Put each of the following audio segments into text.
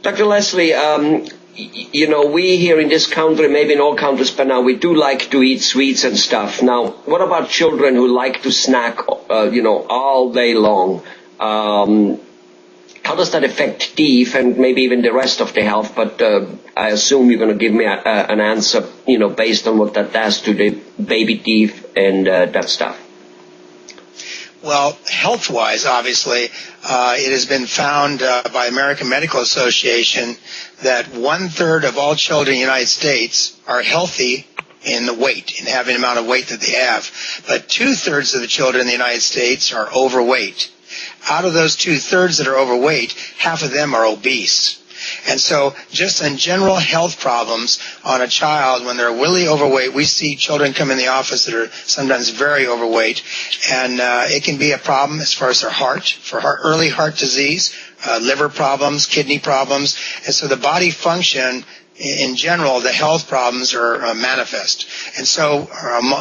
Dr. Leisle, we here in this country, maybe in all countries by now, we do like to eat sweets and stuff. Now, what about children who like to snack, all day long? How does that affect teeth and maybe even the rest of the health? But I assume you're going to give me an answer, based on what that does to the baby teeth and that stuff. Well, health-wise, obviously, it has been found by American Medical Association that 1/3 of all children in the United States are healthy in the weight, in having the amount of weight that they have. But 2/3 of the children in the United States are overweight. Out of those 2/3 that are overweight, half of them are obese. And so just in general health problems on a child, when they're really overweight, we see children come in the office that are sometimes very overweight, and it can be a problem as far as their early heart disease, liver problems, kidney problems. And so the body function, in general, the health problems are manifest, and so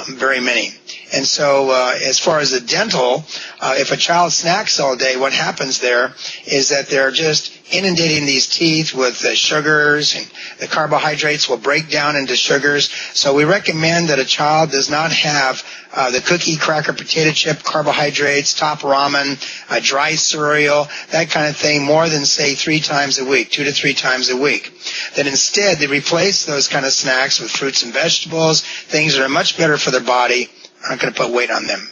very many. And so as far as the dental, if a child snacks all day, what happens there is that they're just inundating these teeth with the sugars, and the carbohydrates will break down into sugars. So we recommend that a child does not have the cookie, cracker, potato chip, carbohydrates, top ramen, dry cereal, that kind of thing, more than, say, 3 times a week, 2 to 3 times a week. Then instead, they replace those kind of snacks with fruits and vegetables, things that are much better for their body, aren't going to put weight on them.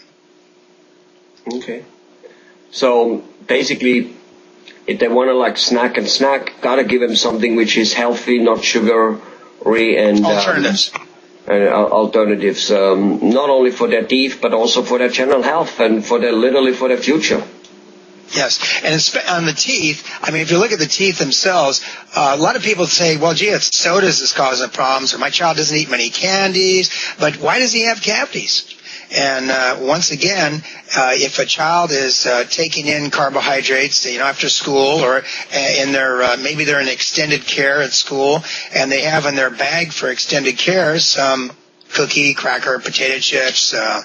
Okay. So basically, if they want to snack, gotta give them something which is healthy, not sugary, and alternatives. Alternatives, not only for their teeth, but also for their general health and literally for their future. Yes, and on the teeth, I mean, if you look at the teeth themselves, a lot of people say, well, gee, it's sodas that's causing problems, or my child doesn't eat many candies, but why does he have cavities? And once again, if a child is taking in carbohydrates, after school, or in their maybe they're in extended care at school, and they have in their bag for extended care some cookie, cracker, potato chips, the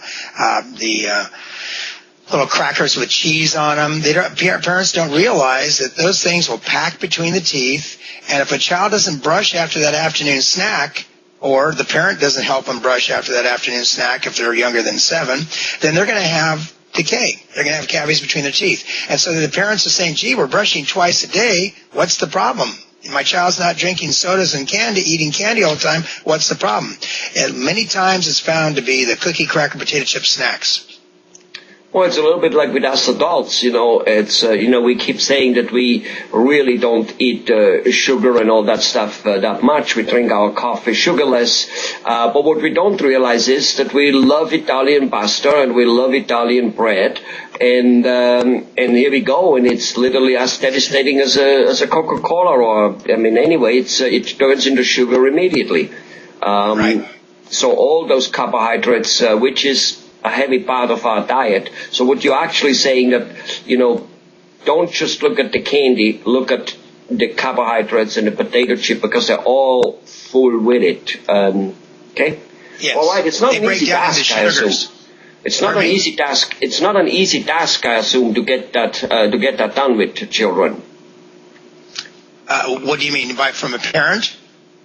little crackers with cheese on them. Parents don't realize that those things will pack between the teeth, and if a child doesn't brush after that afternoon snack, or the parent doesn't help them brush after that afternoon snack if they're younger than 7, then they're going to have decay. They're going to have cavities between their teeth. And so the parents are saying, gee, we're brushing twice a day. What's the problem? My child's not drinking sodas and eating candy all the time. What's the problem? And many times it's found to be the cookie, cracker, potato chip snacks. Well, it's a little bit like with us adults, it's, we keep saying that we really don't eat sugar and all that stuff that much. We drink our coffee sugarless. But what we don't realize is that we love Italian pasta and we love Italian bread. And here we go. And it's literally as devastating as a Coca-Cola anyway, it turns into sugar immediately. Right. So all those carbohydrates, which is a heavy part of our diet. So what you're actually saying that, don't just look at the candy, look at the carbohydrates and the potato chip, because they're all full with it. Okay? Yes. All right, it's not an easy task, I assume. It's not an easy task. It's not an easy task, I assume, to get that done with children. What do you mean from a parent?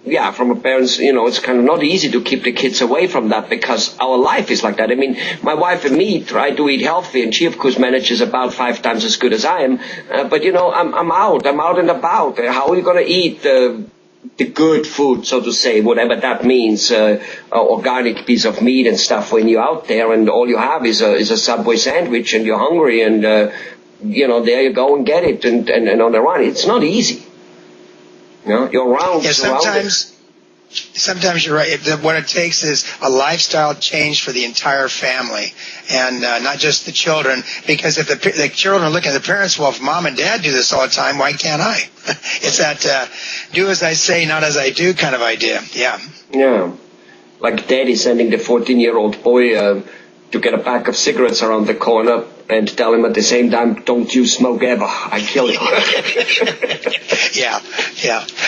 Yeah, from a parent's, it's kind of not easy to keep the kids away from that, because our life is like that. I mean, my wife and me try to eat healthy, and she, of course, manages about 5 times as good as I am. But, I'm out and about. How are you going to eat the good food, so to say, whatever that means, organic piece of meat and stuff when you're out there, and all you have is a Subway sandwich, and you're hungry, and, there you go and get it, and on the run. It's not easy. You're around. Yeah, sometimes you're right. What it takes is a lifestyle change for the entire family, and not just the children. Because if the children are looking at the parents, well, if mom and dad do this all the time, why can't I? It's that do as I say, not as I do kind of idea. Yeah. Yeah. Like daddy sending the 14-year-old boy to get a pack of cigarettes around the corner, and tell him at the same time, don't you smoke ever. I kill you. Yeah.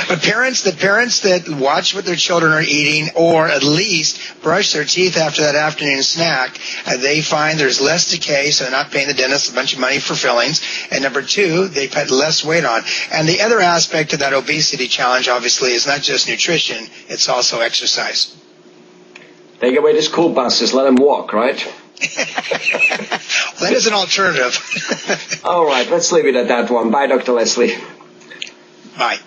But the parents that watch what their children are eating, or at least brush their teeth after that afternoon snack, they find there's less decay, so they're not paying the dentist a bunch of money for fillings. And number two, they put less weight on. And the other aspect of that obesity challenge, obviously, is not just nutrition, it's also exercise. Take away the school buses, let them walk, right? That is an alternative. All right, let's leave it at that one. Bye, Dr. Leisle. Bye.